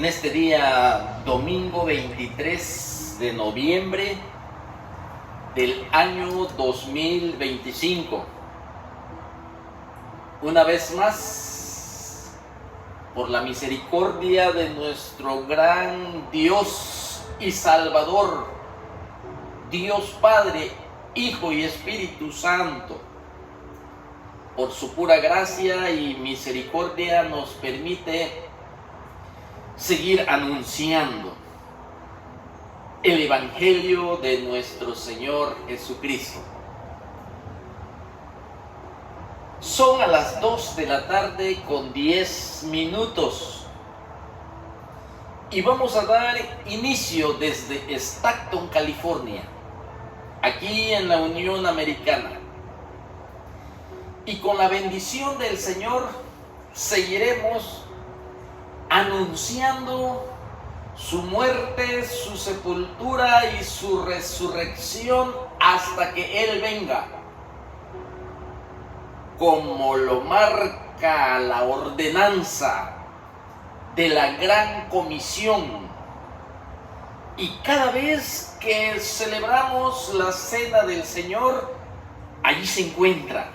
en este día domingo 23 de noviembre del año 2025. Una vez más, por la misericordia de nuestro gran Dios y Salvador, Dios Padre, Hijo y Espíritu Santo, por su pura gracia y misericordia nos permite seguir anunciando el Evangelio de nuestro Señor Jesucristo. Son a las 2 de la tarde con 10 minutos y vamos a dar inicio desde Stockton, California, aquí en la Unión Americana. Y con la bendición del Señor seguiremos anunciando su muerte, su sepultura y su resurrección hasta que Él venga, como lo marca la ordenanza de la Gran Comisión. Y cada vez que celebramos la Cena del Señor, allí se encuentra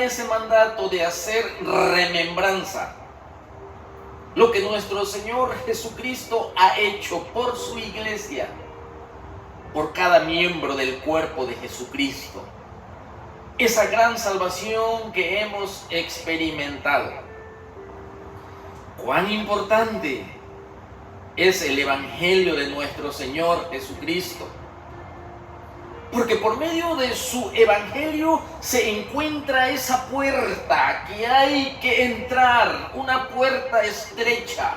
ese mandato de hacer remembranza, lo que nuestro Señor Jesucristo ha hecho por su iglesia, por cada miembro del cuerpo de Jesucristo. Esa gran salvación que hemos experimentado. Cuán importante es el Evangelio de nuestro Señor Jesucristo. Porque por medio de su Evangelio se encuentra esa puerta que hay que entrar, una puerta estrecha.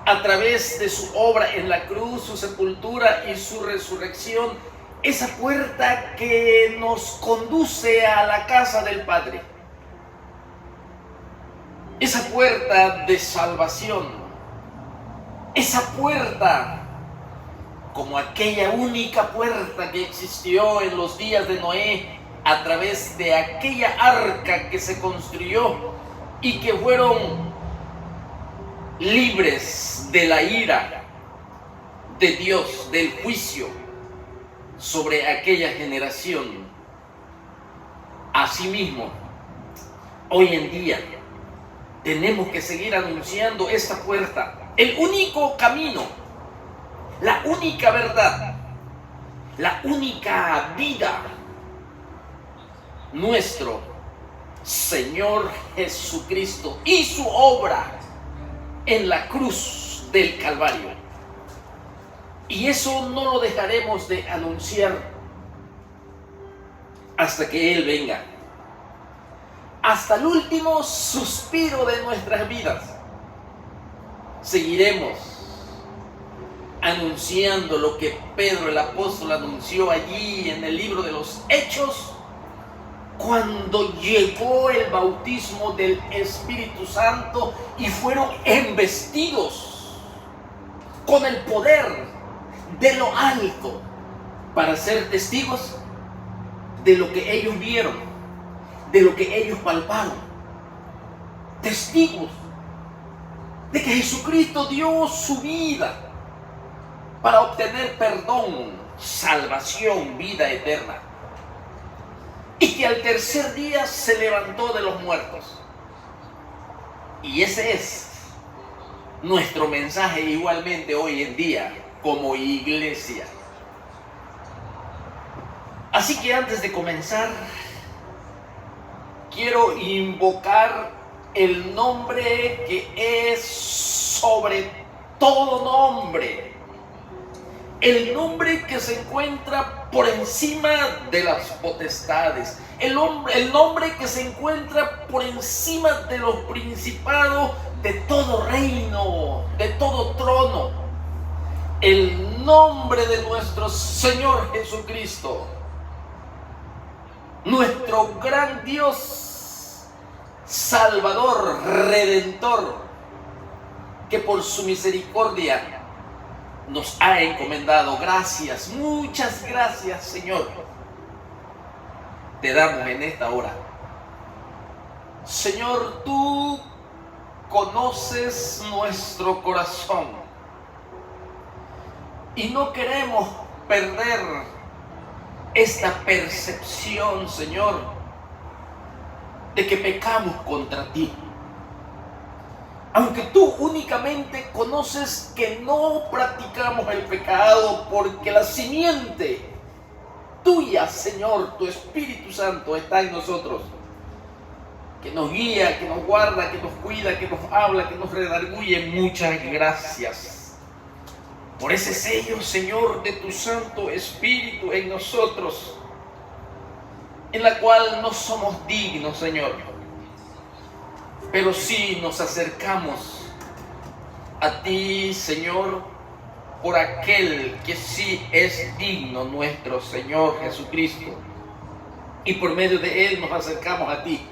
A través de su obra en la cruz, su sepultura y su resurrección, esa puerta que nos conduce a la casa del Padre. Esa puerta de salvación. Esa puerta como aquella única puerta que existió en los días de Noé, a través de aquella arca que se construyó y que fueron libres de la ira de Dios, del juicio sobre aquella generación. Asimismo, hoy en día tenemos que seguir anunciando esta puerta, el único camino, la única verdad, la única vida, nuestro Señor Jesucristo y su obra en la cruz del Calvario. Y eso no lo dejaremos de anunciar hasta que Él venga, hasta el último suspiro de nuestras vidas. Seguiremos anunciando lo que Pedro el apóstol anunció allí en el libro de los Hechos, cuando llegó el bautismo del Espíritu Santo y fueron embestidos con el poder de lo alto para ser testigos de lo que ellos vieron, de lo que ellos palparon, testigos de que Jesucristo dio su vida para obtener perdón, salvación, vida eterna. Y que al tercer día se levantó de los muertos. Y ese es nuestro mensaje igualmente hoy en día como iglesia. Así que antes de comenzar, quiero invocar el nombre que es sobre todo nombre. El nombre que se encuentra por encima de las potestades. El nombre que se encuentra por encima de los principados, de todo reino, de todo trono. El nombre de nuestro Señor Jesucristo. Nuestro gran Dios, Salvador, Redentor, que por su misericordia nos ha encomendado. Gracias, muchas gracias, Señor. Te damos en esta hora. Señor, tú conoces nuestro corazón y no queremos perder esta percepción, Señor, de que pecamos contra ti. Aunque tú únicamente conoces que no practicamos el pecado porque la simiente tuya, Señor, tu Espíritu Santo está en nosotros, que nos guía, que nos guarda, que nos cuida, que nos habla, que nos redarguye. Muchas gracias por ese sello, Señor, de tu Santo Espíritu en nosotros, en la cual no somos dignos, Señor, pero sí nos acercamos a ti, Señor, por aquel que sí es digno, nuestro Señor Jesucristo, y por medio de Él nos acercamos a ti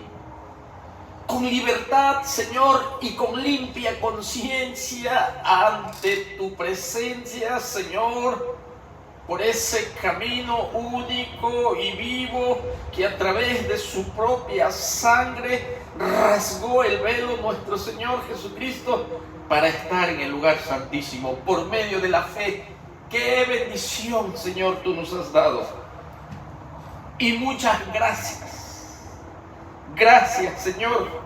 con libertad, Señor, y con limpia conciencia ante tu presencia, Señor, por ese camino único y vivo que a través de su propia sangre rasgó el velo nuestro Señor Jesucristo para estar en el lugar santísimo por medio de la fe. ¡Qué bendición, Señor, tú nos has dado! Y muchas gracias. Gracias, Señor.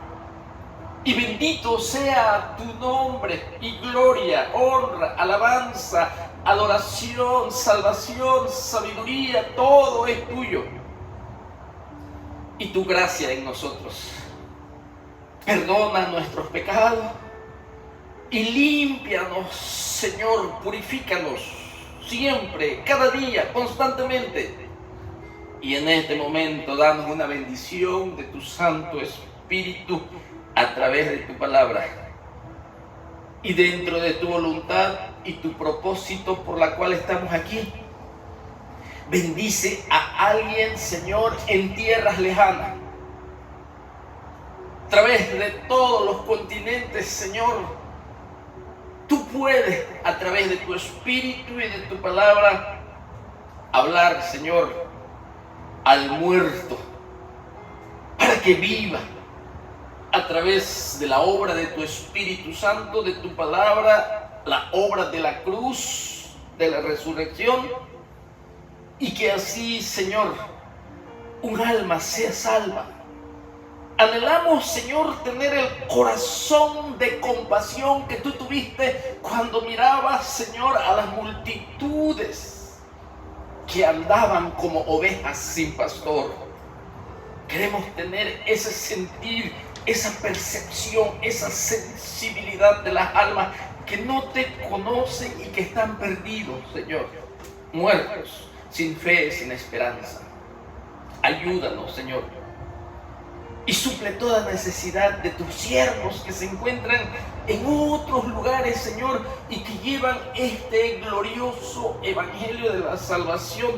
Y bendito sea tu nombre, y gloria, honra, alabanza, adoración, salvación, sabiduría, todo es tuyo. Y tu gracia en nosotros. Perdona nuestros pecados y límpianos, Señor, purifícanos siempre, cada día, constantemente. Y en este momento danos una bendición de tu Santo Espíritu a través de tu palabra y dentro de tu voluntad y tu propósito por la cual estamos aquí. Bendice a alguien, Señor, en tierras lejanas, a través de todos los continentes, Señor. Tú puedes, a través de tu Espíritu y de tu palabra, hablar, Señor, al muerto para que viva a través de la obra de tu Espíritu Santo, de tu palabra, la obra de la cruz, de la resurrección, y que así, Señor, un alma sea salva. Anhelamos, Señor, tener el corazón de compasión que tú tuviste cuando mirabas, Señor, a las multitudes que andaban como ovejas sin pastor. Queremos tener ese sentir, esa percepción, esa sensibilidad de las almas que no te conocen y que están perdidos, Señor, muertos, sin fe, sin esperanza. Ayúdanos, Señor, y suple toda necesidad de tus siervos que se encuentran en otros lugares, Señor, y que llevan este glorioso evangelio de la salvación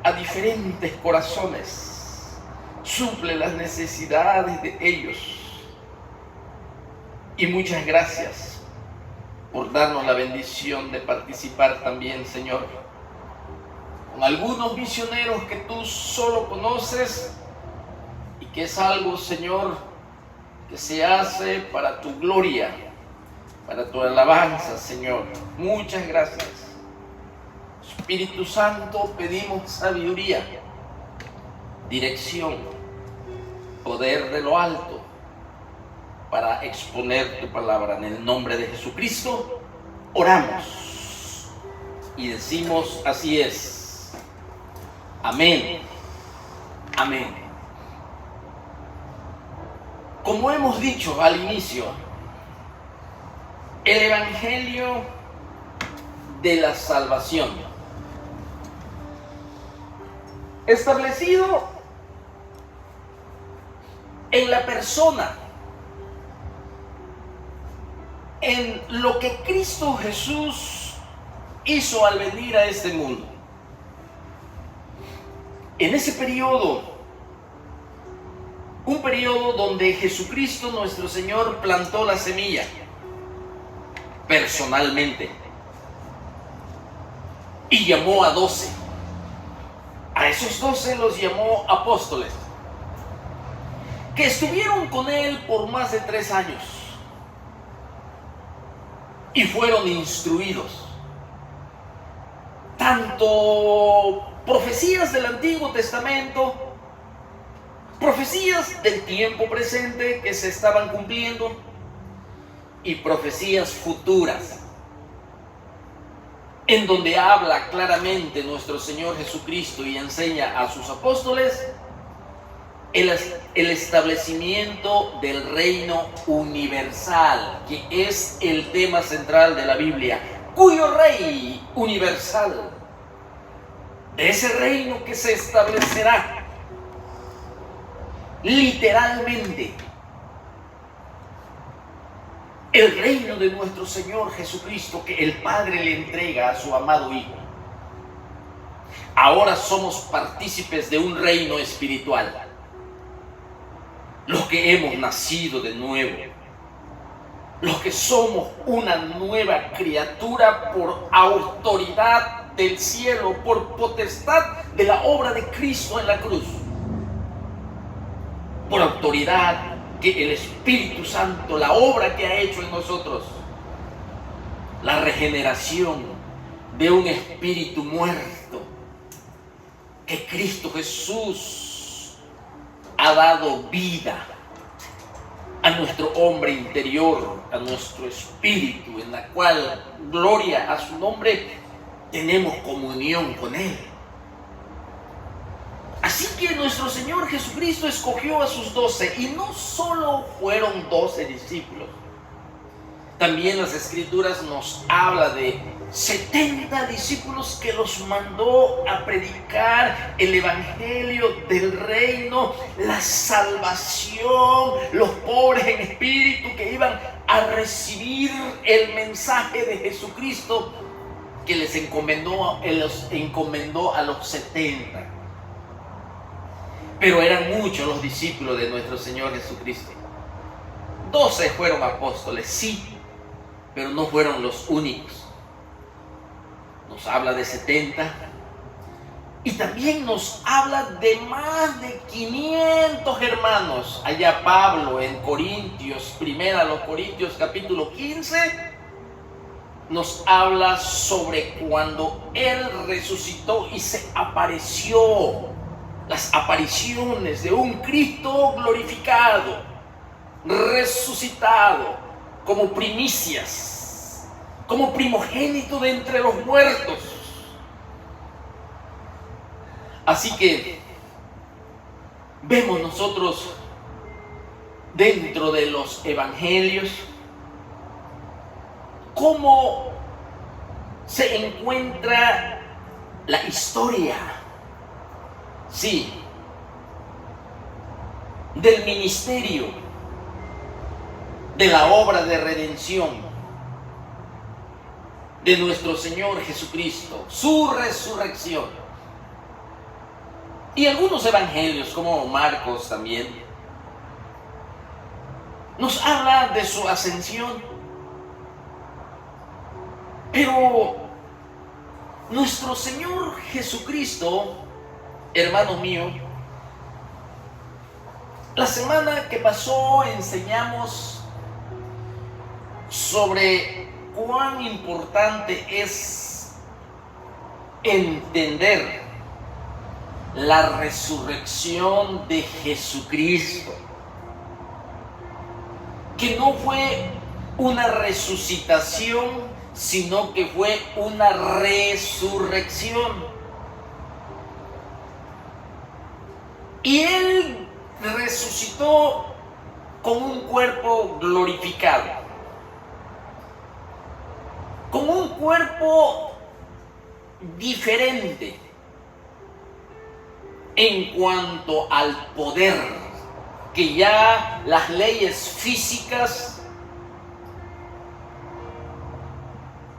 a diferentes corazones. Suple las necesidades de ellos. Y muchas gracias por darnos la bendición de participar también, Señor, con algunos misioneros que tú solo conoces y que es algo, Señor, que se hace para tu gloria, para tu alabanza, Señor. Muchas gracias. Espíritu Santo, pedimos sabiduría, dirección, poder de lo alto para exponer tu palabra. En el nombre de Jesucristo oramos y decimos así es. Amén. Amén. Como hemos dicho al inicio, el evangelio de la salvación, establecido en la persona, en lo que Cristo Jesús hizo al venir a este mundo. En ese periodo, un periodo donde Jesucristo nuestro Señor plantó la semilla personalmente y llamó a 12. A esos 12 los llamó apóstoles, que estuvieron con él por más de 3 años. y fueron instruidos. Tanto profecías del Antiguo Testamento, profecías del tiempo presente que se estaban cumpliendo y profecías futuras, en donde habla claramente nuestro Señor Jesucristo y enseña a sus apóstoles el establecimiento del reino universal, que es el tema central de la Biblia, cuyo rey universal, de ese reino que se establecerá literalmente, el reino de nuestro Señor Jesucristo, que el Padre le entrega a su amado Hijo. Ahora somos partícipes de un reino espiritual, los que hemos nacido de nuevo, los que somos una nueva criatura por autoridad del cielo, por potestad de la obra de Cristo en la cruz, por autoridad que el Espíritu Santo, la obra que ha hecho en nosotros, la regeneración de un espíritu muerto que Cristo Jesús ha dado vida a nuestro hombre interior, a nuestro espíritu, en la cual, gloria a su nombre, tenemos comunión con Él. Así que nuestro Señor Jesucristo escogió a sus 12, y no solo fueron 12 discípulos. También las Escrituras nos habla de 70 discípulos que los mandó a predicar el evangelio del reino, la salvación, los pobres en espíritu que iban a recibir el mensaje de Jesucristo que les encomendó a los 70. Pero eran muchos los discípulos de nuestro Señor Jesucristo. 12 fueron apóstoles, sí, pero no fueron los únicos. Nos habla de 70 y también nos habla de más de 500 hermanos. Allá Pablo en Corintios, primera a los Corintios capítulo 15, nos habla sobre cuando Él resucitó y se apareció. Las apariciones de un Cristo glorificado, resucitado, como primicias, como primogénito de entre los muertos. Así que vemos nosotros dentro de los evangelios cómo se encuentra la historia, sí, del ministerio, de la obra de redención de nuestro Señor Jesucristo, su resurrección. Y algunos evangelios, como Marcos también, nos habla de su ascensión. Pero nuestro Señor Jesucristo, hermano mío, la semana que pasó enseñamos sobre cuán importante es entender la resurrección de Jesucristo, que no fue una resucitación, sino que fue una resurrección. Y Él resucitó con un cuerpo glorificado, con un cuerpo diferente en cuanto al poder que ya las leyes físicas,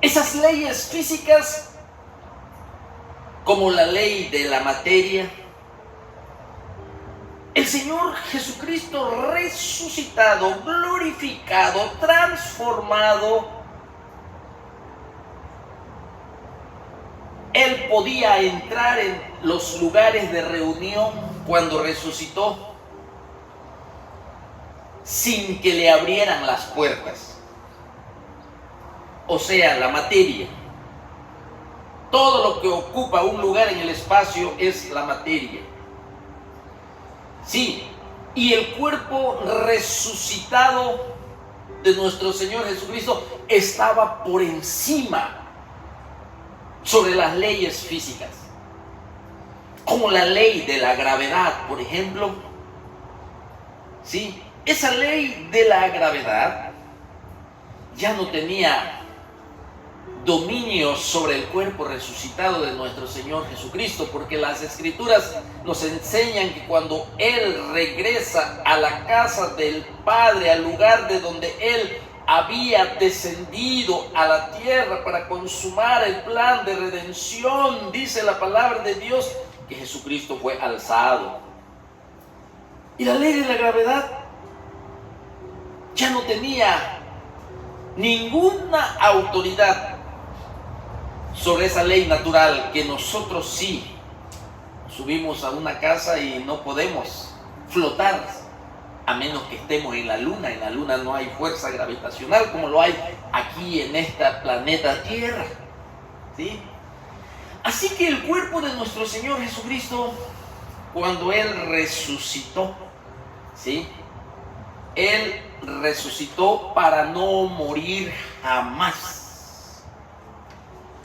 esas leyes físicas como la ley de la materia, el Señor Jesucristo resucitado, glorificado, transformado, Él podía entrar en los lugares de reunión cuando resucitó sin que le abrieran las puertas. o sea, la materia. Todo lo que ocupa un lugar en el espacio es la materia. Sí, y el cuerpo resucitado de nuestro Señor Jesucristo estaba por encima sobre las leyes físicas, como la ley de la gravedad, por ejemplo. Sí, esa ley de la gravedad ya no tenía dominio sobre el cuerpo resucitado de nuestro Señor Jesucristo, porque las Escrituras nos enseñan que cuando Él regresa a la casa del Padre, al lugar de donde Él había descendido a la tierra para consumar el plan de redención, dice la palabra de Dios, que Jesucristo fue alzado. Y la ley de la gravedad ya no tenía ninguna autoridad sobre esa ley natural, que nosotros sí subimos a una casa y no podemos flotar a menos que estemos en la luna. En la luna no hay fuerza gravitacional como lo hay aquí en este planeta Tierra, ¿sí? Así que el cuerpo de nuestro Señor Jesucristo, cuando Él resucitó, ¿sí? Él resucitó para no morir jamás.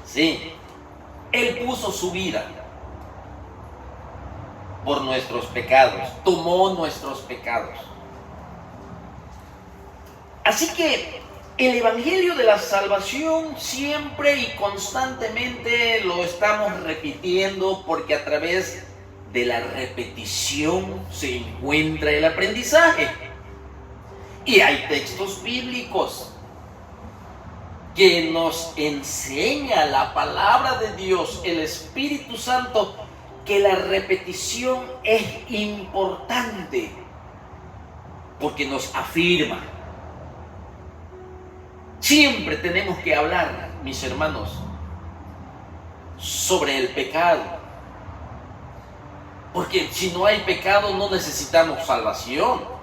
Sí, Él puso su vida por nuestros pecados, tomó nuestros pecados. Así que el Evangelio de la Salvación siempre y constantemente lo estamos repitiendo, porque a través de la repetición se encuentra el aprendizaje. Y hay textos bíblicos que nos enseña la palabra de Dios, el Espíritu Santo, que la repetición es importante, porque nos afirma. Siempre tenemos que hablar, mis hermanos, sobre el pecado, porque si no hay pecado no necesitamos salvación.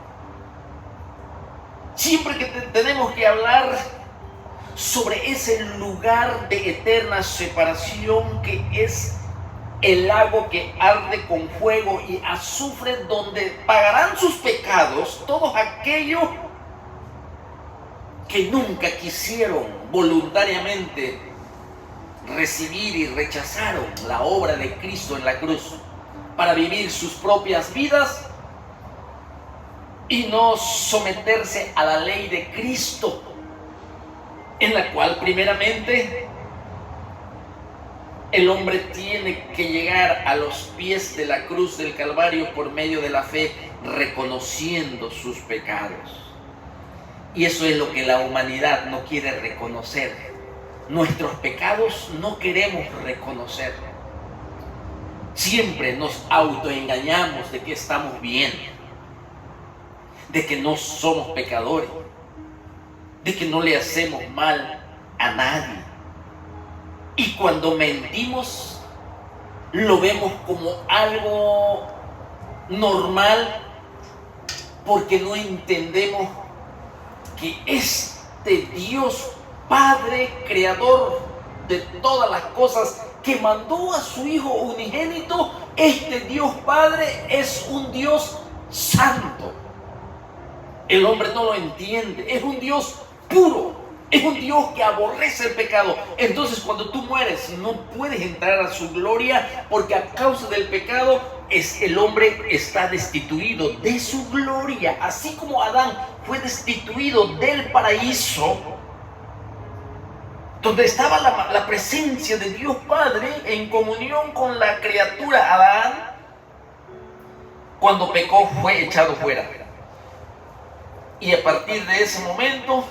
Siempre que tenemos que hablar sobre ese lugar de eterna separación que es el lago que arde con fuego y azufre, donde pagarán sus pecados todos aquellos que nunca quisieron voluntariamente recibir y rechazaron la obra de Cristo en la cruz para vivir sus propias vidas y no someterse a la ley de Cristo, en la cual primeramente el hombre tiene que llegar a los pies de la cruz del Calvario por medio de la fe, reconociendo sus pecados. Y eso es lo que la humanidad no quiere reconocer. Nuestros pecados no queremos reconocer. Siempre nos autoengañamos de que estamos bien, de que no somos pecadores, de que no le hacemos mal a nadie. Y cuando mentimos, lo vemos como algo normal, porque no entendemos que este Dios Padre, creador de todas las cosas, que mandó a su Hijo unigénito, este Dios Padre es un Dios santo. El hombre no lo entiende, es un Dios puro, es un Dios que aborrece el pecado. Entonces cuando tú mueres no puedes entrar a su gloria, porque a causa del pecado el hombre está destituido de su gloria. Así como Adán fue destituido del paraíso, donde estaba la presencia de Dios Padre en comunión con la criatura Adán, cuando pecó fue echado fuera. Y a partir de ese momento,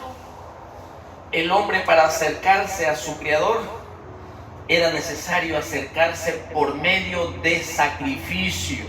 el hombre, para acercarse a su Creador, era necesario acercarse por medio de sacrificios.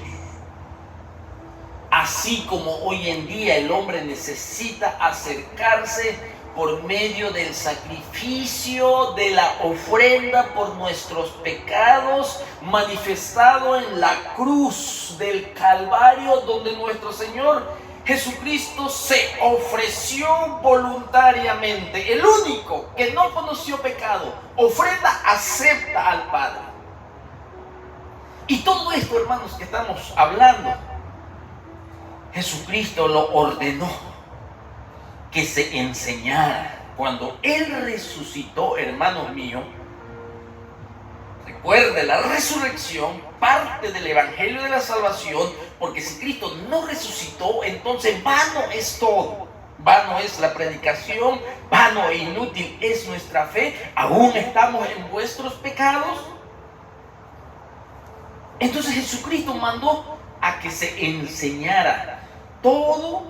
Así como hoy en día el hombre necesita acercarse por medio del sacrificio, de la ofrenda por nuestros pecados, manifestado en la cruz del Calvario, donde nuestro Señor Jesucristo se ofreció voluntariamente, el único que no conoció pecado, ofrenda acepta al Padre. Y todo esto, hermanos, que estamos hablando, Jesucristo lo ordenó que se enseñara. Cuando Él resucitó, hermanos míos, recuerde, la resurrección parte del evangelio de la salvación, porque si Cristo no resucitó, entonces vano es todo. Vano es la predicación, vano e inútil es nuestra fe, aún estamos en vuestros pecados. Entonces Jesucristo mandó a que se enseñara todo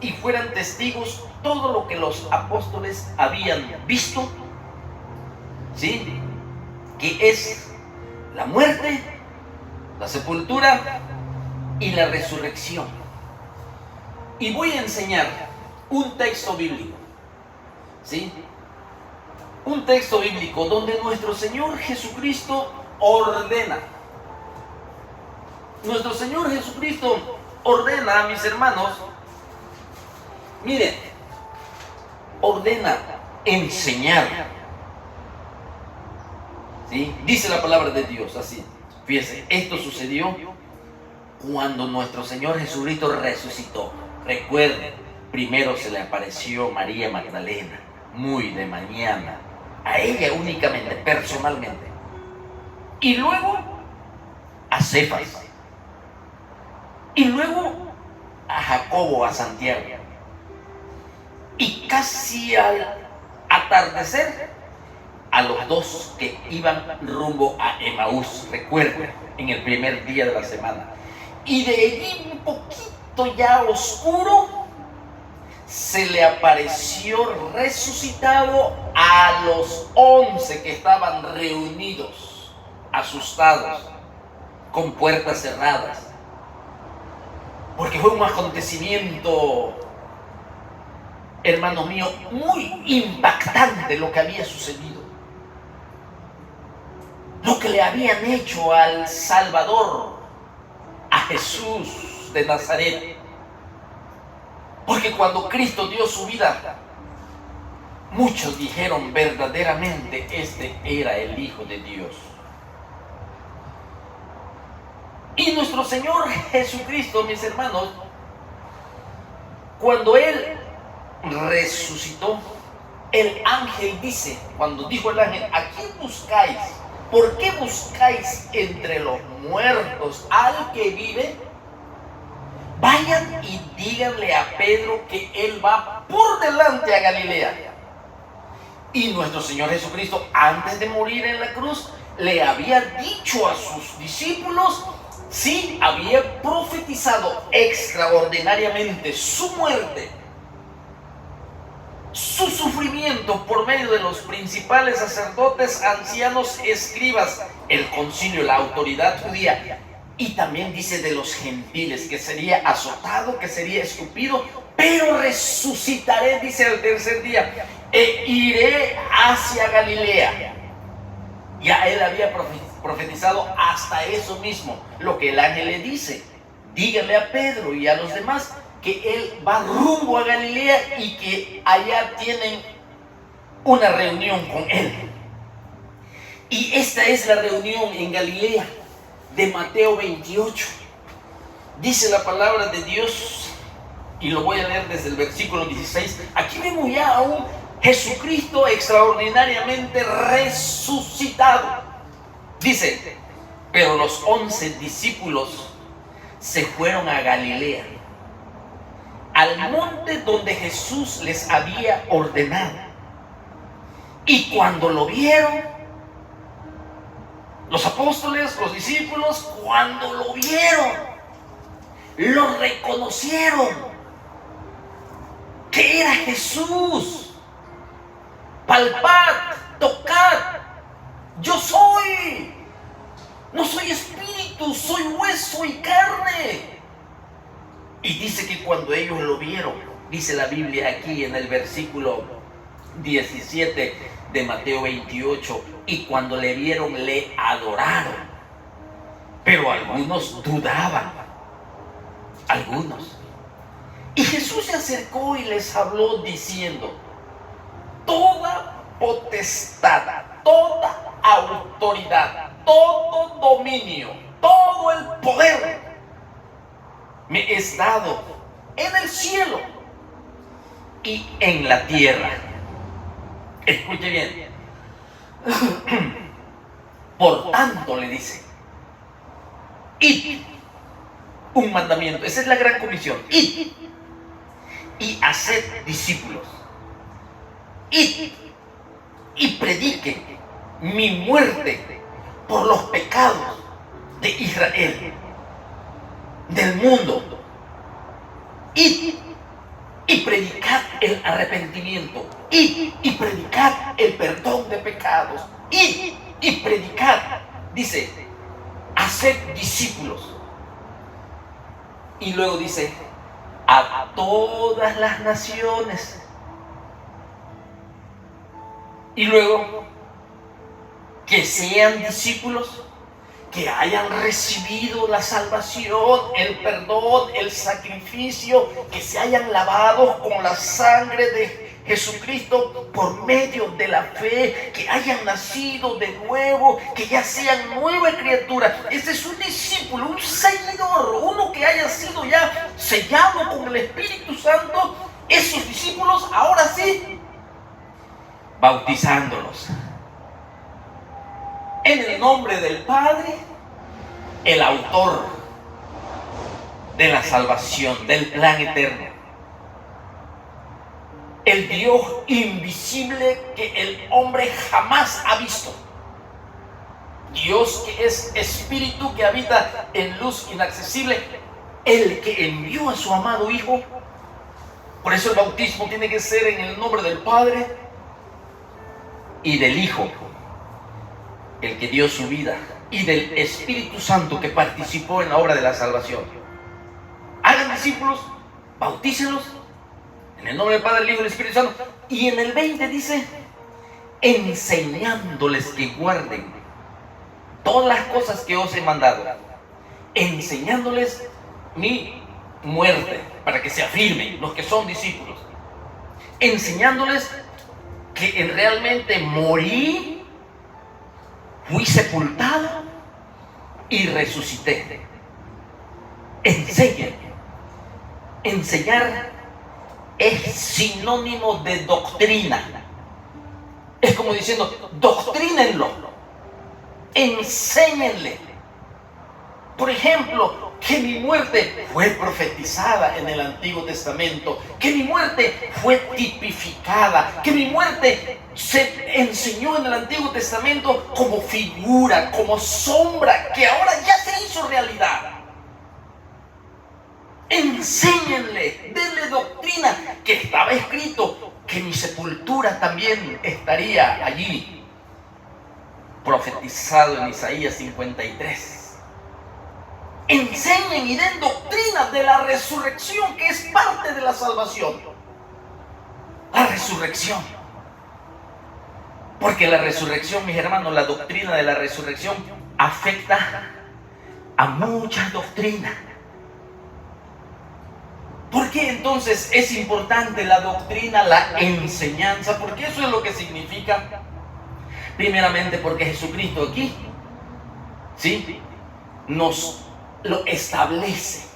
y fueran testigos todo lo que los apóstoles habían visto, ¿sí? Que es la muerte, la sepultura y la resurrección. Y voy a enseñar un texto bíblico, ¿sí? Un texto bíblico donde nuestro Señor Jesucristo ordena. Nuestro Señor Jesucristo ordena, mis hermanos, miren, ordena enseñar. ¿Sí? Dice la palabra de Dios así. Fíjense, esto sucedió cuando nuestro Señor Jesucristo resucitó. Recuerden, primero se le apareció María Magdalena, muy de mañana, a ella únicamente, personalmente. Y luego a Cefas. Y luego a Jacobo, a Santiago. Y casi al atardecer, a los dos que iban rumbo a Emaús, recuerden, en el primer día de la semana. Y de allí un poquito ya oscuro, se le apareció resucitado a los 11 que estaban reunidos, asustados, con puertas cerradas. Porque fue un acontecimiento, hermano mío, muy impactante lo que había sucedido. Lo que le habían hecho al Salvador, a Jesús de Nazaret. Porque cuando Cristo dio su vida, muchos dijeron verdaderamente, este era el Hijo de Dios. Y nuestro Señor Jesucristo, mis hermanos, cuando Él resucitó, el ángel dice, cuando dijo el ángel, ¿a quién buscáis? ¿Por qué buscáis entre los muertos al que vive? Vayan y díganle a Pedro que él va por delante a Galilea. Y nuestro Señor Jesucristo, antes de morir en la cruz, le había dicho a sus discípulos, sí, había profetizado extraordinariamente su muerte, su sufrimiento por medio de los principales sacerdotes, ancianos, escribas, el concilio, la autoridad judía, y también dice de los gentiles, que sería azotado, que sería escupido, pero resucitaré, dice al tercer día, e iré hacia Galilea. Ya él había profetizado hasta eso mismo, lo que el ángel le dice, dígale a Pedro y a los demás que él va rumbo a Galilea y que allá tienen una reunión con él. Y esta es la reunión en Galilea de Mateo 28. Dice la palabra de Dios, y lo voy a leer desde el versículo 16. Aquí vemos ya a un Jesucristo extraordinariamente resucitado. Dice, pero los 11 discípulos se fueron a Galilea, al monte donde Jesús les había ordenado. Y cuando lo vieron, los apóstoles, los discípulos, cuando lo vieron, lo reconocieron, que era Jesús. Palpad, tocad, yo soy, no soy espíritu, soy hueso y carne. Y dice que cuando ellos lo vieron, dice la Biblia aquí en el versículo 17 de Mateo 28, y cuando le vieron le adoraron. Pero algunos dudaban, algunos. Y Jesús se acercó y les habló diciendo: toda potestad, toda autoridad, todo dominio, todo el poder me es dado en el cielo y en la tierra. Escuche bien. Por tanto, le dice, id, un mandamiento, esa es la gran comisión, id y haced discípulos, id y prediquen mi muerte por los pecados de Israel, del mundo. Id y predicad el arrepentimiento, id y predicad el perdón de pecados, id y predicad, dice, haced discípulos. Y luego dice, a todas las naciones. Y luego, que sean discípulos, que hayan recibido la salvación, el perdón, el sacrificio, que se hayan lavado con la sangre de Jesucristo por medio de la fe, que hayan nacido de nuevo, que ya sean nueva criatura. Ese es un discípulo, un seguidor, uno que haya sido ya sellado con el Espíritu Santo. Esos discípulos, ahora sí, bautizándolos en el nombre del Padre, el autor de la salvación, del plan eterno, el Dios invisible que el hombre jamás ha visto, Dios que es espíritu, que habita en luz inaccesible, el que envió a su amado Hijo. Por eso el bautismo tiene que ser en el nombre del Padre y del Hijo, el que dio su vida, y del Espíritu Santo que participó en la obra de la salvación. Hagan discípulos, bautícenlos en el nombre del Padre, del Hijo y del Espíritu Santo. Y en el 20 dice, enseñándoles que guarden todas las cosas que os he mandado, enseñándoles mi muerte, para que se afirmen los que son discípulos, enseñándoles que realmente morí, fui sepultado y resucité. Enseñen. Enseñar es sinónimo de doctrina. Es como diciendo, doctrínenlo, enséñenle. Por ejemplo, que mi muerte fue profetizada en el Antiguo Testamento, que mi muerte fue tipificada, que mi muerte se enseñó en el Antiguo Testamento como figura, como sombra, que ahora ya se hizo realidad. Enséñenle, denle doctrina, que estaba escrito que mi sepultura también estaría allí, profetizado en Isaías 53. Enseñen y den doctrina de la resurrección, que es parte de la salvación. La resurrección. Porque la resurrección, mis hermanos, la doctrina de la resurrección afecta a muchas doctrinas. ¿Por qué entonces es importante la doctrina, la enseñanza? Porque eso es lo que significa. Primeramente porque Jesucristo aquí, ¿sí?, nos lo establece,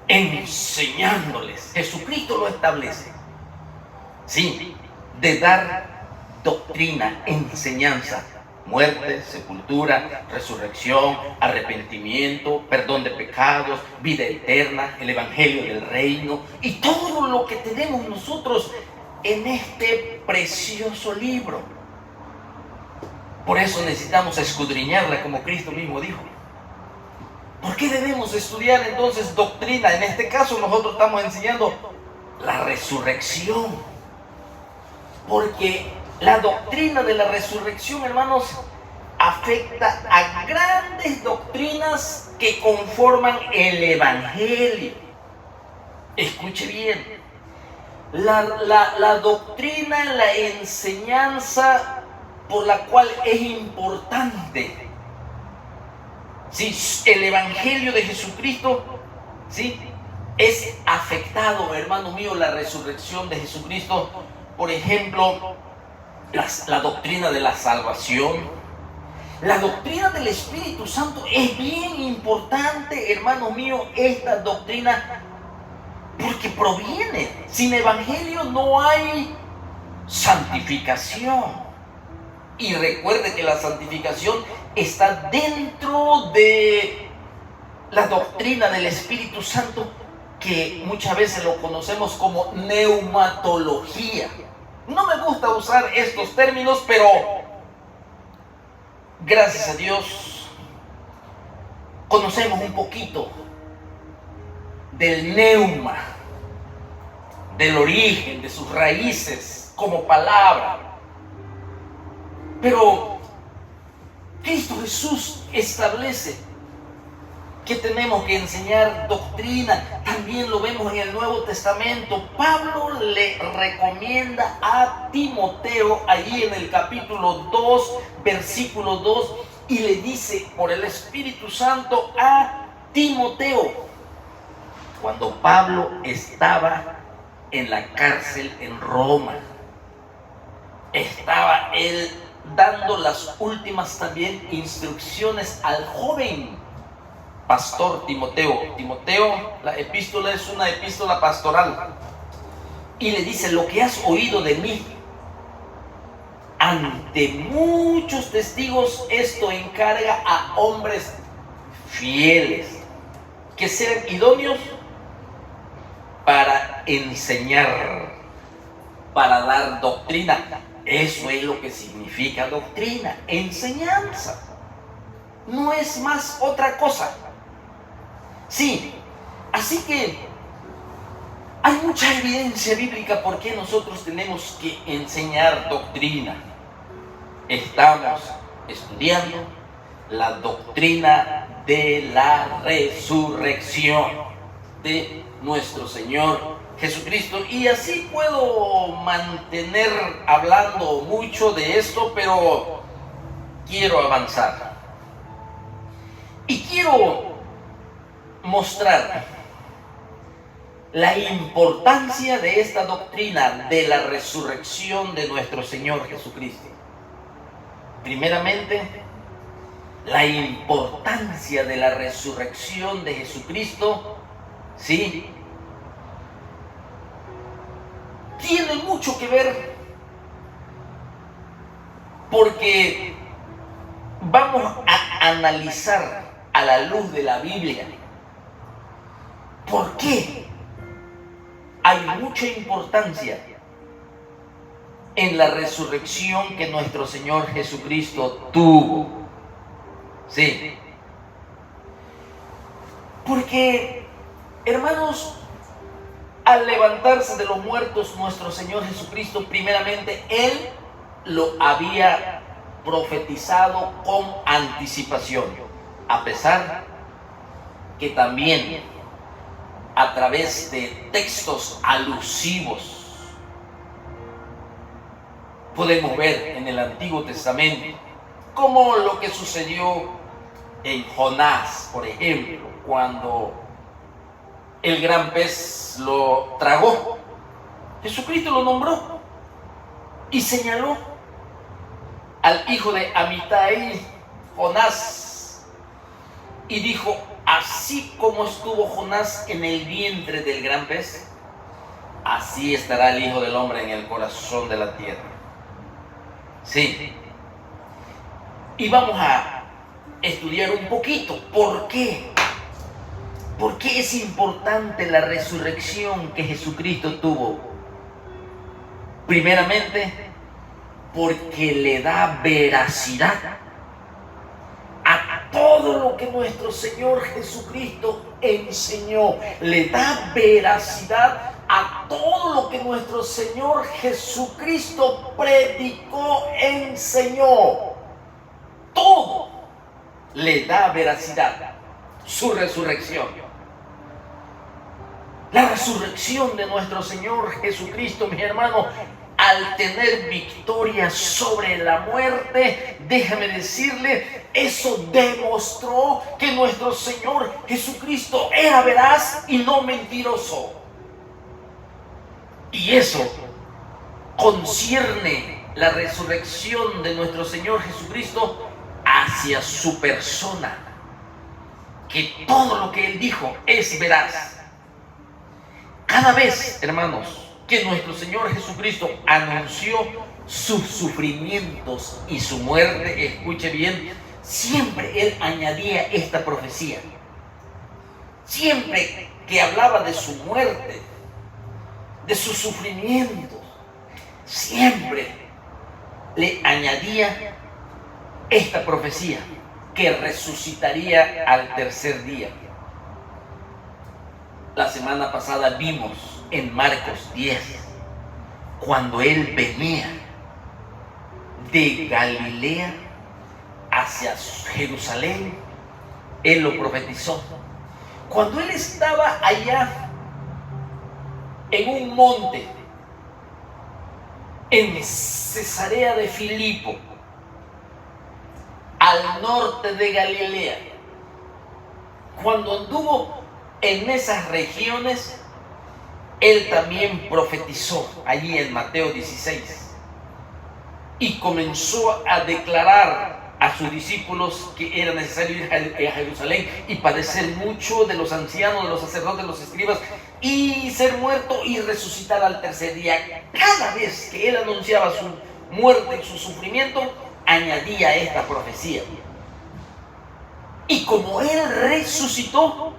enseñándoles. Jesucristo lo establece, sí, de dar doctrina, enseñanza, muerte, sepultura, resurrección, arrepentimiento, perdón de pecados, vida eterna, el evangelio del reino y todo lo que tenemos nosotros en este precioso libro. Por eso necesitamos escudriñarla, como Cristo mismo dijo. ¿Por qué debemos estudiar entonces doctrina? En este caso nosotros estamos enseñando la resurrección. Porque la doctrina de la resurrección, hermanos, afecta a grandes doctrinas que conforman el evangelio. Escuche bien. La doctrina, la enseñanza por la cual es importante, ¿sí?, el evangelio de Jesucristo, ¿sí?, es afectado, hermano mío, la resurrección de Jesucristo. Por ejemplo, la doctrina de la salvación, la doctrina del Espíritu Santo. Es bien importante, hermano mío, esta doctrina, porque proviene. Sin evangelio no hay santificación. Y recuerde que la santificación está dentro de la doctrina del Espíritu Santo, que muchas veces lo conocemos como neumatología. No me gusta usar estos términos, pero gracias a Dios conocemos un poquito del neuma, del origen, de sus raíces como palabra. Pero Cristo Jesús establece que tenemos que enseñar doctrina. También lo vemos en el Nuevo Testamento. Pablo le recomienda a Timoteo, allí en el capítulo 2, versículo 2, y le dice por el Espíritu Santo a Timoteo, cuando Pablo estaba en la cárcel en Roma, estaba él dando las últimas también instrucciones al joven pastor Timoteo. Timoteo, la epístola es una epístola pastoral. Y le dice: lo que has oído de mí ante muchos testigos, esto encarga a hombres fieles, que sean idóneos para enseñar, para dar doctrina. Eso es lo que significa doctrina, enseñanza. No es más otra cosa. Sí, así que hay mucha evidencia bíblica por qué nosotros tenemos que enseñar doctrina. Estamos estudiando la doctrina de la resurrección de nuestro Señor Jesucristo. Y así puedo mantener hablando mucho de esto, pero quiero avanzar. Y quiero mostrar la importancia de esta doctrina de la resurrección de nuestro Señor Jesucristo. Primeramente, la importancia de la resurrección de Jesucristo, ¿sí?, tiene mucho que ver, porque vamos a analizar a la luz de la Biblia por qué hay mucha importancia en la resurrección que nuestro Señor Jesucristo tuvo. Sí. Porque, hermanos, al levantarse de los muertos nuestro Señor Jesucristo, primeramente Él lo había profetizado con anticipación, a pesar que también a través de textos alusivos podemos ver en el Antiguo Testamento, como lo que sucedió en Jonás, por ejemplo, cuando el gran pez lo tragó. Jesucristo lo nombró y señaló al hijo de Amitai, Jonás, y dijo: así como estuvo Jonás en el vientre del gran pez, así estará el Hijo del Hombre en el corazón de la tierra. Sí. Y vamos a estudiar un poquito por qué. ¿Por qué es importante la resurrección que Jesucristo tuvo? Primeramente, porque le da veracidad a todo lo que nuestro Señor Jesucristo enseñó. Le da veracidad a todo lo que nuestro Señor Jesucristo predicó, enseñó. Todo le da veracidad. Su resurrección. La resurrección de nuestro Señor Jesucristo, mis hermanos, al tener victoria sobre la muerte, déjame decirle, Eso demostró que nuestro Señor Jesucristo era veraz y no mentiroso. Y eso concierne la resurrección de nuestro Señor Jesucristo hacia su persona, que todo lo que Él dijo es veraz. Cada vez, hermanos, que nuestro Señor Jesucristo anunció sus sufrimientos y su muerte, escuche bien, siempre Él añadía esta profecía. Siempre que hablaba de su muerte, de sus sufrimientos, siempre le añadía esta profecía, que resucitaría al tercer día. La semana pasada vimos en Marcos 10, cuando Él venía de Galilea hacia Jerusalén, Él lo profetizó. Cuando Él estaba allá en un monte, en Cesarea de Filipo, al norte de Galilea, cuando anduvo en esas regiones, Él también profetizó allí en Mateo 16 y comenzó a declarar a sus discípulos que era necesario ir a Jerusalén y padecer mucho de los ancianos, de los sacerdotes, de los escribas, y ser muerto y resucitar al tercer día. Cada vez que Él anunciaba su muerte y su sufrimiento, añadía esta profecía. Y como Él resucitó,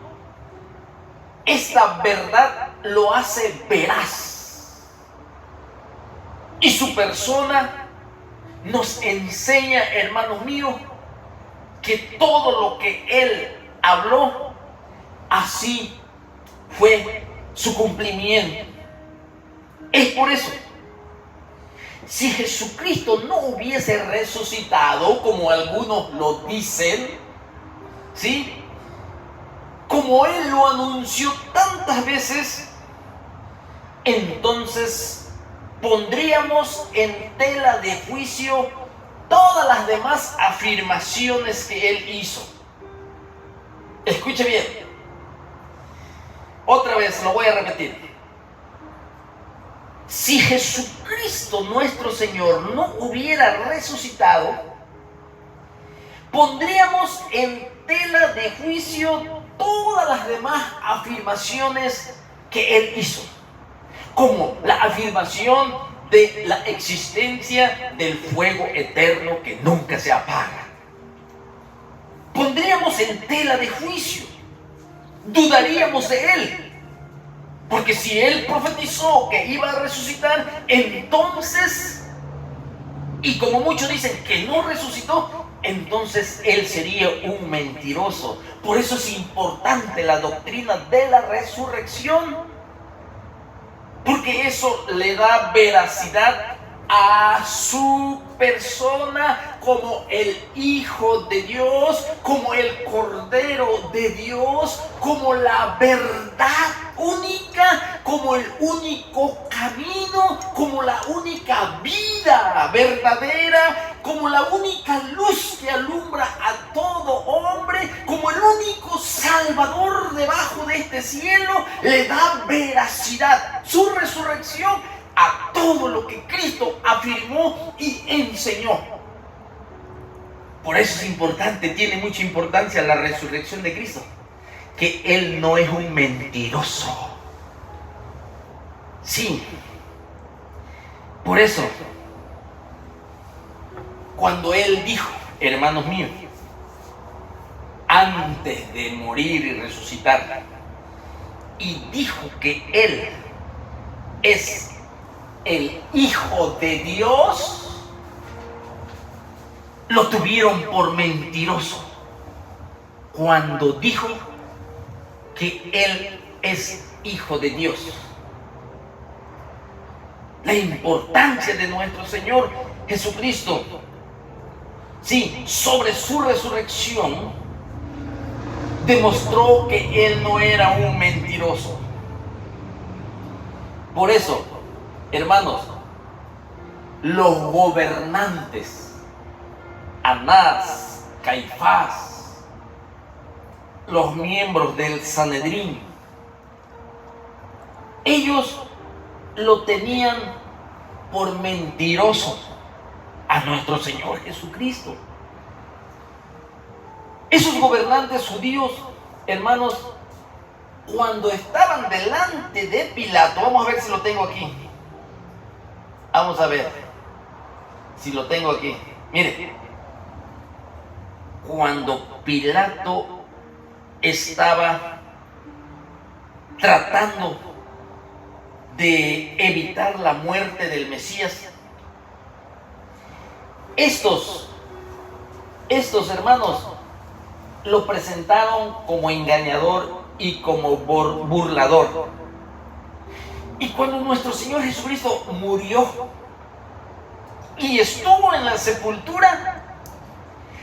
esta verdad lo hace veraz. Y su persona nos enseña, hermanos míos, que todo lo que Él habló, así fue su cumplimiento. Es por eso, si Jesucristo no hubiese resucitado, como algunos lo dicen, ¿sí?, como Él lo anunció tantas veces, entonces pondríamos en tela de juicio todas las demás afirmaciones que Él hizo. Escuche bien. Otra vez lo voy a repetir. Si Jesucristo nuestro Señor no hubiera resucitado, pondríamos en tela de juicio todas las demás afirmaciones que Él hizo, como la afirmación de la existencia del fuego eterno que nunca se apaga. Pondríamos en tela de juicio, dudaríamos de Él. Porque si Él profetizó que iba a resucitar, entonces, y como muchos dicen que no resucitó, entonces Él sería un mentiroso. Por eso es importante la doctrina de la resurrección, porque eso le da veracidad a su persona como el Hijo de Dios, como el Cordero de Dios, como la verdad única, como el único camino, como la única vida verdadera, como la única luz que alumbra a todo hombre, como el único Salvador debajo de este cielo. Le da veracidad su resurrección a todo lo que Cristo afirmó y enseñó. Por eso es importante, tiene mucha importancia la resurrección de Cristo, que Él no es un mentiroso. Sí. Por eso, cuando Él dijo, hermanos míos, antes de morir y resucitar, y dijo que Él es el Hijo de Dios, lo tuvieron por mentiroso cuando dijo que Él es Hijo de Dios. La importancia de nuestro Señor Jesucristo, sí, sobre su resurrección, demostró que Él no era un mentiroso. Por eso, hermanos, los gobernantes, Anás, Caifás, los miembros del Sanedrín, ellos lo tenían por mentiroso a nuestro Señor Jesucristo. Esos gobernantes judíos, hermanos, cuando estaban delante de Pilato, vamos a ver si lo tengo aquí. Vamos a ver si lo tengo aquí. Mire, cuando Pilato estaba tratando de evitar la muerte del Mesías, estos hermanos lo presentaron como engañador y como burlador. Y cuando nuestro Señor Jesucristo murió y estuvo en la sepultura,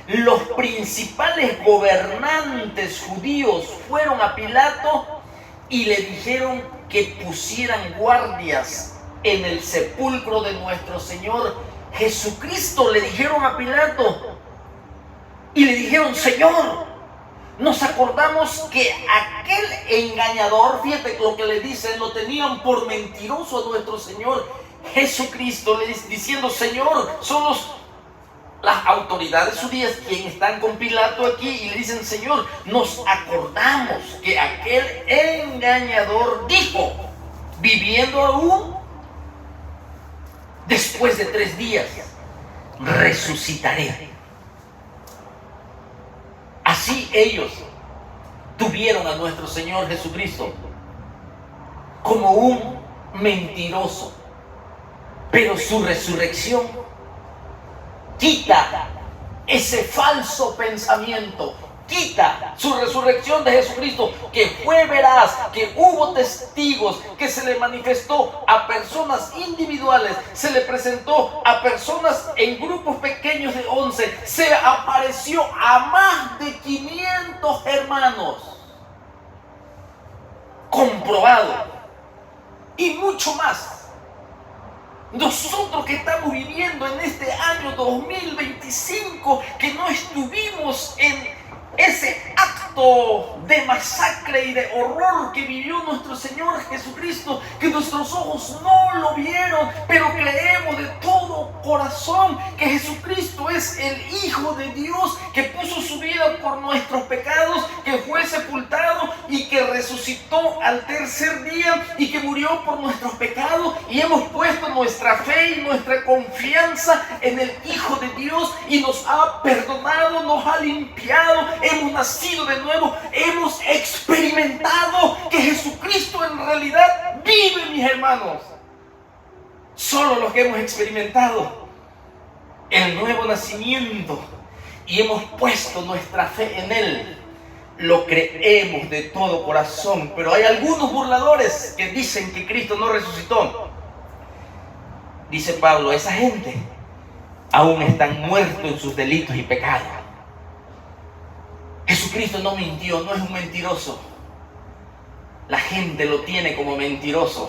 los principales gobernantes judíos fueron a Pilato y le dijeron que pusieran guardias en el sepulcro de nuestro Señor Jesucristo. Le dijeron a Pilato y le dijeron: Señor, nos acordamos que aquel engañador, fíjate lo que le dicen, lo tenían por mentiroso a nuestro Señor Jesucristo, diciendo: Señor, son las autoridades judías quienes están con Pilato aquí, y le dicen: Señor, nos acordamos que aquel engañador dijo, viviendo aún, después de 3 días resucitaré. Así ellos tuvieron a nuestro Señor Jesucristo como un mentiroso, pero su resurrección quita ese falso pensamiento, quita su resurrección de Jesucristo, que fue veraz, que hubo testigos, que se le manifestó a personas individuales, se le presentó a personas en grupos pequeños de 11, se apareció a más de 500 hermanos, comprobado, y mucho más. Nosotros que estamos viviendo en este año 2025, que no estuvimos en ese acto de masacre y de horror que vivió nuestro Señor Jesucristo, que nuestros ojos no lo vieron, pero creemos de todo corazón que Jesucristo es el Hijo de Dios, que puso su vida por nuestros pecados, que fue sepultado y que resucitó al 3er día y que murió por nuestros pecados, y hemos puesto nuestra fe y nuestra confianza en el Hijo de Dios, y nos ha perdonado, nos ha limpiado, hemos nacido de nuevo, hemos experimentado que Jesucristo en realidad vive, mis hermanos. Solo los que hemos experimentado el nuevo nacimiento y hemos puesto nuestra fe en Él, lo creemos de todo corazón. Pero hay algunos burladores que dicen que Cristo no resucitó. Dice Pablo: esa gente aún están muertos en sus delitos y pecados. Jesucristo no mintió, no es un mentiroso. La gente lo tiene como mentiroso.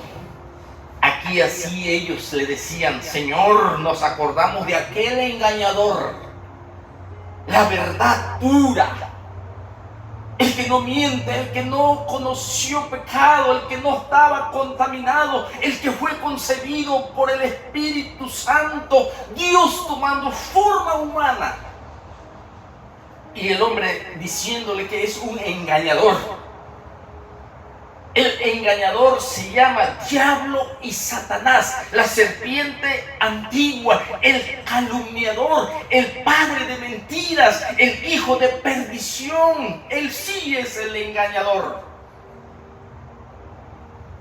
Aquí así ellos le decían: Señor, nos acordamos de aquel engañador, la verdad pura, el que no miente, el que no conoció pecado, el que no estaba contaminado, el que fue concebido por el Espíritu Santo, Dios tomando forma humana. Y el hombre diciéndole que es un engañador. El engañador se llama Diablo y Satanás, la serpiente antigua, el calumniador, el padre de mentiras, el hijo de perdición. Él sí es el engañador,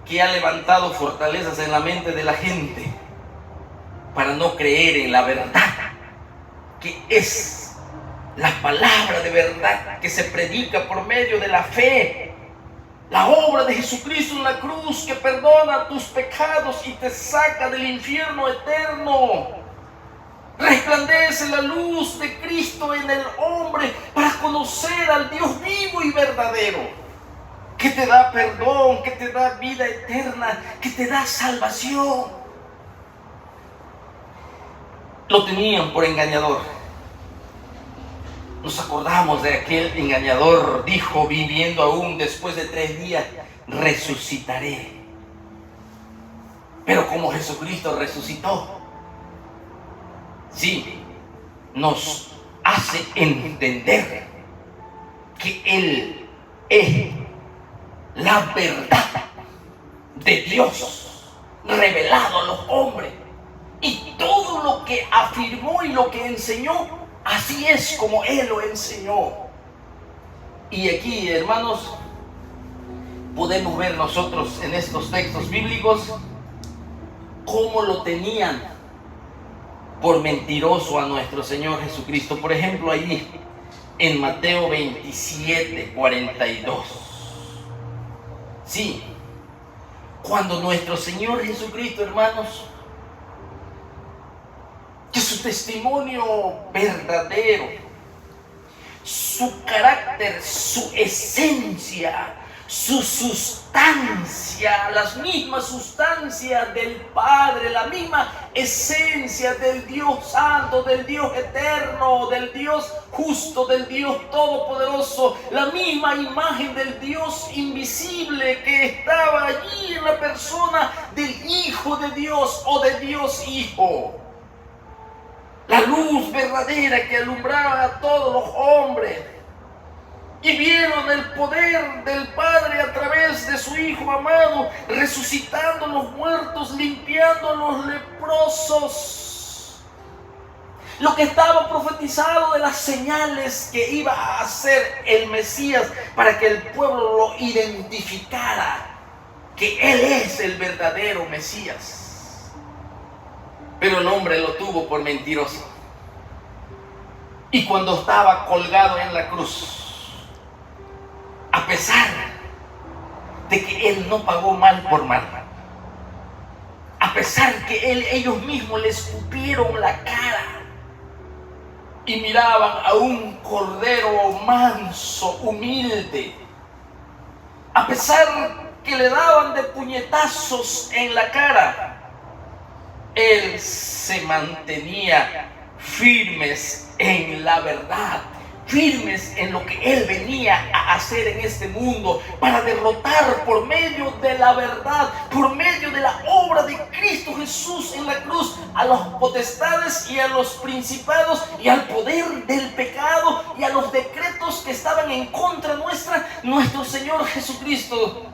que ha levantado fortalezas en la mente de la gente para no creer en la verdad, que es la palabra de verdad que se predica por medio de la fe. La obra de Jesucristo en la cruz, que perdona tus pecados y te saca del infierno eterno. Resplandece la luz de Cristo en el hombre para conocer al Dios vivo y verdadero, que te da perdón, que te da vida eterna, que te da salvación. Lo tenían por engañador. Nos acordamos de aquel engañador, dijo, viviendo aún después de 3 días, resucitaré. Pero como Jesucristo resucitó, sí, nos hace entender que Él es la verdad de Dios revelado a los hombres. Y todo lo que afirmó y lo que enseñó, así es como Él lo enseñó. Y aquí, hermanos, podemos ver nosotros en estos textos bíblicos cómo lo tenían por mentiroso a nuestro Señor Jesucristo. Por ejemplo, allí en Mateo 27, 42. Sí, cuando nuestro Señor Jesucristo, hermanos, que su testimonio verdadero, su carácter, su esencia, su sustancia, las mismas sustancias del Padre, la misma esencia del Dios Santo, del Dios eterno, del Dios justo, del Dios todopoderoso, la misma imagen del Dios invisible que estaba allí en la persona del Hijo de Dios o de Dios Hijo. La luz verdadera que alumbraba a todos los hombres. Y vieron el poder del Padre a través de su Hijo amado, resucitando a los muertos, limpiando a los leprosos. Lo que estaba profetizado de las señales que iba a hacer el Mesías para que el pueblo lo identificara, que Él es el verdadero Mesías. Pero el hombre lo tuvo por mentiroso. Y cuando estaba colgado en la cruz, a pesar de que Él no pagó mal por mal, a pesar que ellos mismos le escupieron la cara y miraban a un cordero manso, humilde, a pesar que le daban de puñetazos en la cara, Él se mantenía firmes en la verdad, firmes en lo que Él venía a hacer en este mundo para derrotar por medio de la verdad, por medio de la obra de Cristo Jesús en la cruz, a las potestades y a los principados y al poder del pecado y a los decretos que estaban en contra nuestra. Nuestro Señor Jesucristo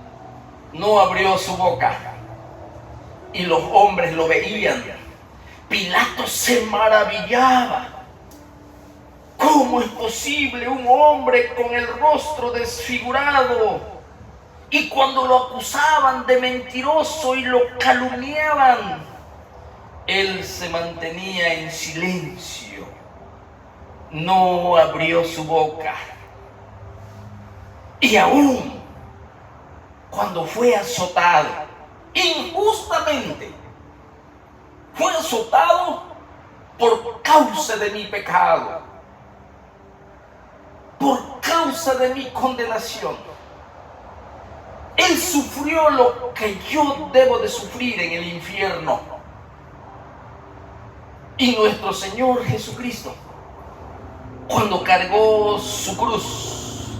no abrió su boca y los hombres lo veían. Pilato se maravillaba. ¿Cómo es posible un hombre con el rostro desfigurado? Y cuando lo acusaban de mentiroso y lo calumniaban, Él se mantenía en silencio. No abrió su boca. Y aún cuando fue azotado injustamente, fue azotado por causa de mi pecado, por causa de mi condenación. Él sufrió lo que yo debo de sufrir en el infierno. Y nuestro Señor Jesucristo, cuando cargó su cruz,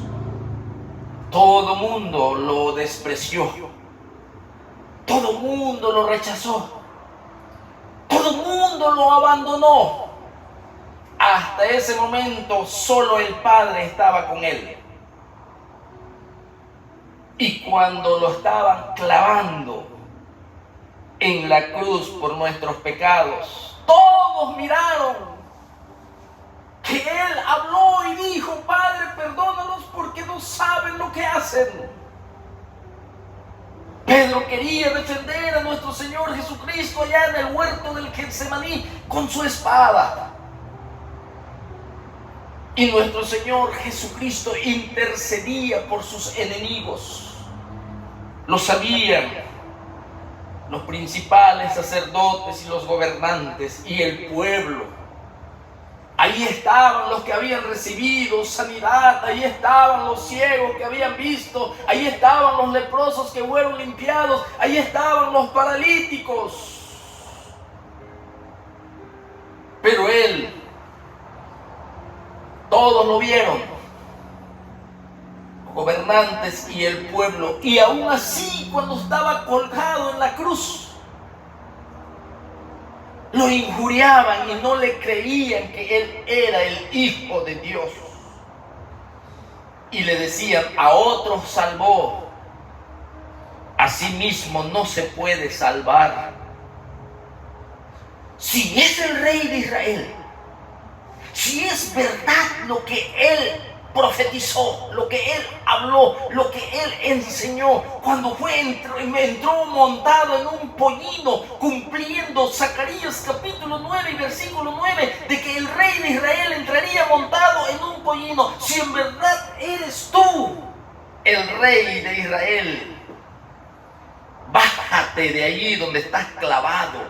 todo mundo lo despreció, todo mundo lo rechazó, todo mundo lo abandonó. Hasta ese momento solo el Padre estaba con Él. Y cuando lo estaban clavando en la cruz por nuestros pecados, todos miraron que Él habló y dijo: Padre, perdónalos porque no saben lo que hacen. Pedro quería defender a nuestro Señor Jesucristo allá en el huerto del Getsemaní con su espada. Y nuestro Señor Jesucristo intercedía por sus enemigos. Lo sabían los principales sacerdotes y los gobernantes y el pueblo. Ahí estaban los que habían recibido sanidad, ahí estaban los ciegos que habían visto, ahí estaban los leprosos que fueron limpiados, ahí estaban los paralíticos. Pero Él, Todos lo vieron, gobernantes y el pueblo, y aún así cuando estaba colgado en la cruz, lo injuriaban y no le creían que él era el Hijo de Dios. Y le decían: a otros salvó, a sí mismo no se puede salvar. Si es el Rey de Israel, si es verdad lo que él profetizó, lo que él habló, lo que él enseñó, cuando entró montado en un pollino, cumpliendo Zacarías capítulo 9 y versículo 9, de que el Rey de Israel entraría montado en un pollino. Si en verdad eres tú el Rey de Israel, bájate de allí donde estás clavado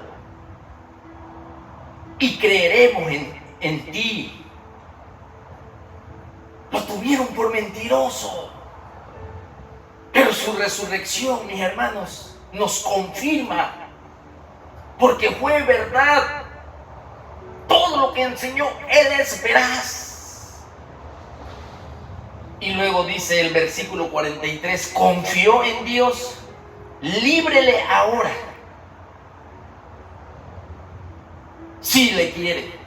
y creeremos en ti. Lo tuvieron por mentiroso, pero su resurrección, mis hermanos, nos confirma, porque fue verdad todo lo que enseñó. Él es veraz. Y luego dice el versículo 43: confió en Dios, líbrele ahora, si le quiere,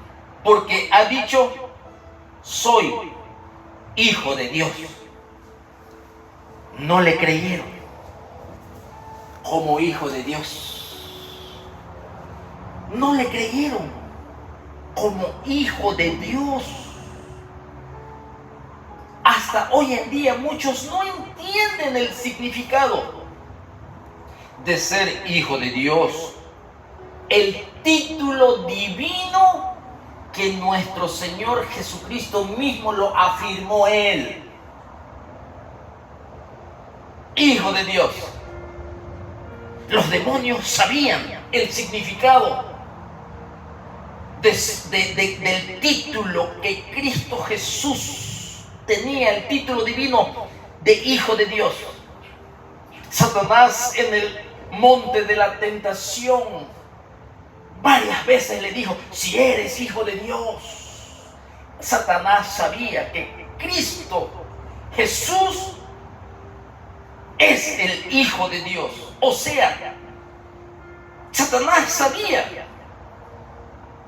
porque ha dicho: soy Hijo de Dios. No le creyeron como Hijo de Dios. No le creyeron como Hijo de Dios. Hasta hoy en día muchos no entienden el significado de ser Hijo de Dios, el título divino que nuestro Señor Jesucristo mismo lo afirmó Él. Hijo de Dios. Los demonios sabían el significado del título que Cristo Jesús tenía, el título divino de Hijo de Dios. Satanás en el monte de la tentación varias veces le dijo: si eres Hijo de Dios. Satanás sabía que Cristo Jesús es el Hijo de Dios. O sea, Satanás sabía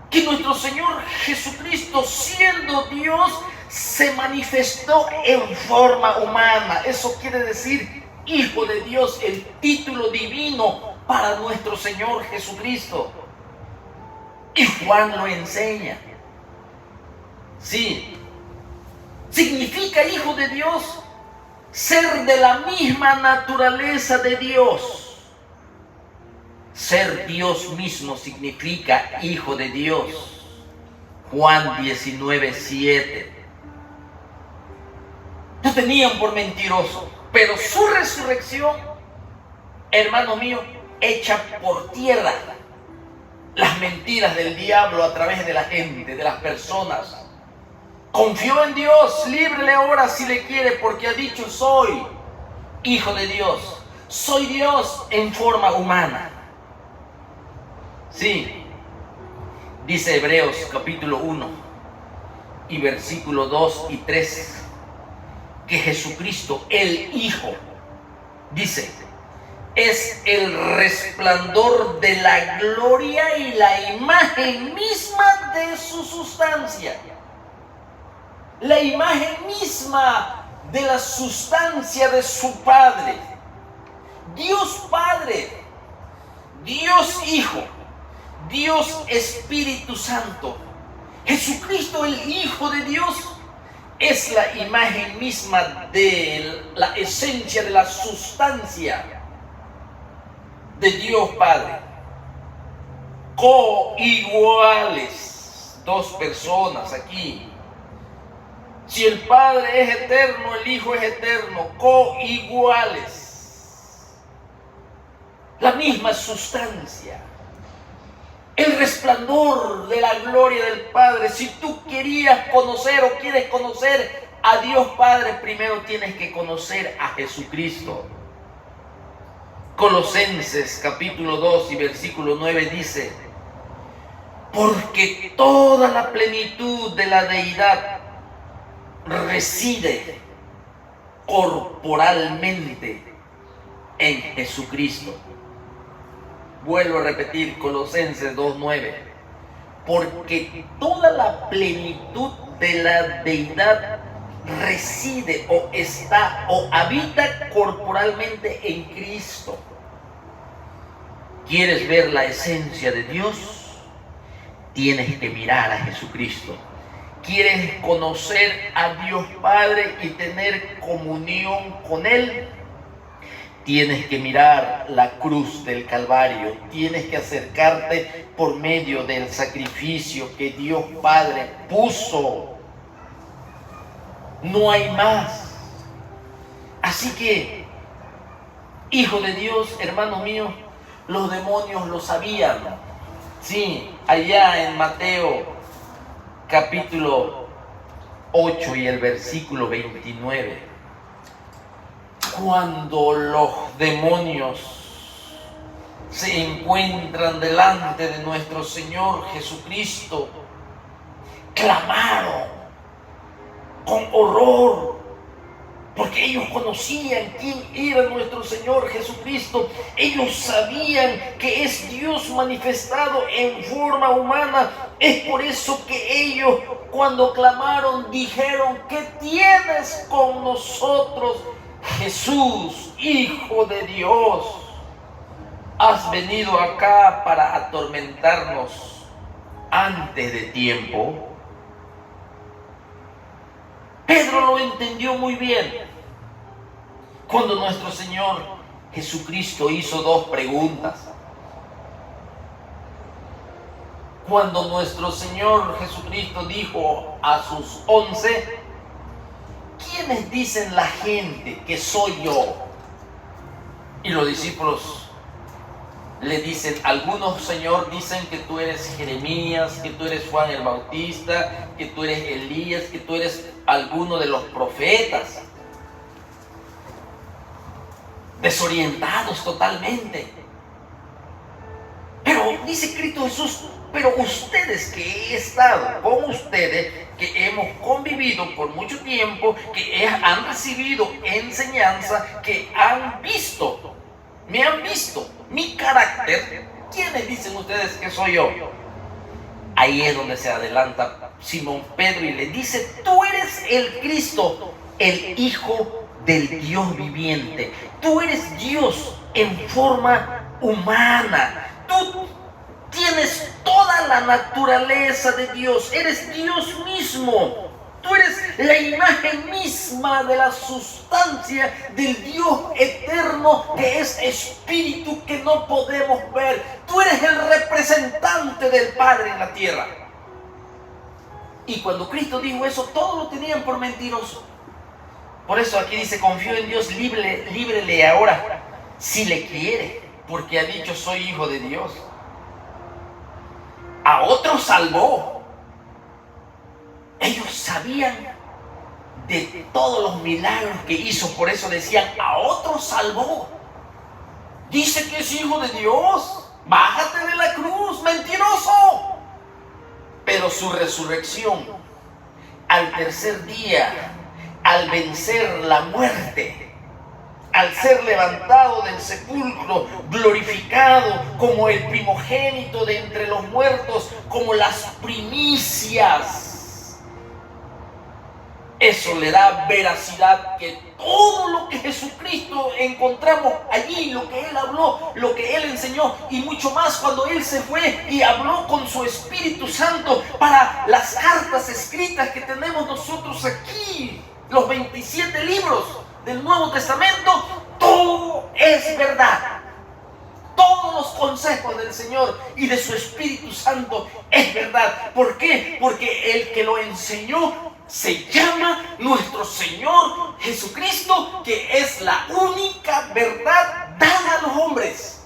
que nuestro Señor Jesucristo, siendo Dios, se manifestó en forma humana. Eso quiere decir Hijo de Dios, el título divino para nuestro Señor Jesucristo. Y Juan lo enseña. Sí, significa Hijo de Dios ser de la misma naturaleza de Dios. Ser Dios mismo significa Hijo de Dios. Juan 19:7. Lo tenían por mentiroso, pero su resurrección, hermano mío, echa por tierra las mentiras del diablo a través de la gente, de las personas. Confió en Dios, líbrele ahora si le quiere, porque ha dicho: soy Hijo de Dios, soy Dios en forma humana. Sí, dice Hebreos capítulo 1 y versículo 2 y 3, que Jesucristo, el Hijo, dice: es el resplandor de la gloria y la imagen misma de su sustancia. La imagen misma de la sustancia de su Padre. Dios Padre, Dios Hijo, Dios Espíritu Santo. Jesucristo, el Hijo de Dios, es la imagen misma de la esencia, de la sustancia de Dios Padre. Coiguales, dos personas aquí. Si el Padre es eterno, el Hijo es eterno, coiguales. La misma sustancia. El resplandor de la gloria del Padre. Si tú querías conocer o quieres conocer a Dios Padre, primero tienes que conocer a Jesucristo. Colosenses capítulo 2 y versículo 9 dice: porque toda la plenitud de la deidad reside corporalmente en Jesucristo. Vuelvo a repetir Colosenses 2:9. Porque toda la plenitud de la deidad reside o está o habita corporalmente en Cristo. ¿Quieres ver la esencia de Dios? Tienes que mirar a Jesucristo. ¿Quieres conocer a Dios Padre y tener comunión con Él? Tienes que mirar la cruz del Calvario. Tienes que acercarte por medio del sacrificio que Dios Padre puso. No hay más. Así que, hijo de Dios, hermano mío, los demonios lo sabían. Sí, allá en Mateo capítulo 8 y el versículo 29. Cuando los demonios se encuentran delante de nuestro Señor Jesucristo, clamaron con horror, porque ellos conocían quién era nuestro Señor Jesucristo. Ellos sabían que es Dios manifestado en forma humana. Es por eso que ellos, cuando clamaron, dijeron: ¿qué tienes con nosotros, Jesús, Hijo de Dios? ¿Has venido acá para atormentarnos antes de tiempo? Pedro lo entendió muy bien cuando nuestro Señor Jesucristo hizo dos preguntas. Cuando nuestro Señor Jesucristo dijo a sus 11: ¿quiénes dicen la gente que soy yo? Y los discípulos le dicen: algunos, Señor, dicen que tú eres Jeremías, que tú eres Juan el Bautista, que tú eres Elías, que tú eres alguno de los profetas. Desorientados totalmente. Pero dice Cristo Jesús: pero ustedes, que he estado con ustedes, que hemos convivido por mucho tiempo, que han recibido enseñanza, que han visto, me han visto mi carácter, ¿quiénes dicen ustedes que soy yo? Ahí es donde se adelanta Simón Pedro y le dice: tú eres el Cristo, el Hijo del Dios viviente. Tú eres Dios en forma humana. Tú tienes toda la naturaleza de Dios. Eres Dios mismo. Tú eres la imagen misma de la sustancia del Dios eterno, que es espíritu, que no podemos ver. Tú eres el representante del Padre en la tierra. Y cuando Cristo dijo eso, todos lo tenían por mentiroso. Por eso aquí dice: confío en Dios, líbrele ahora, si le quiere, porque ha dicho: soy hijo de Dios. A otros salvó. Ellos sabían de todos los milagros que hizo, por eso decían: a otros salvó. Dice que es hijo de Dios, bájate de la cruz, mentiroso. Pero su resurrección, al tercer día, al vencer la muerte, al ser levantado del sepulcro, glorificado como el primogénito de entre los muertos, como las primicias, eso le da veracidad que todo lo que Jesucristo encontramos allí, lo que Él habló, lo que Él enseñó, y mucho más cuando Él se fue y habló con su Espíritu Santo para las cartas escritas que tenemos nosotros aquí, los 27 libros del Nuevo Testamento, todo es verdad. Todos los consejos del Señor y de su Espíritu Santo es verdad. ¿Por qué? Porque el que lo enseñó se llama nuestro Señor Jesucristo, que es la única verdad dada a los hombres.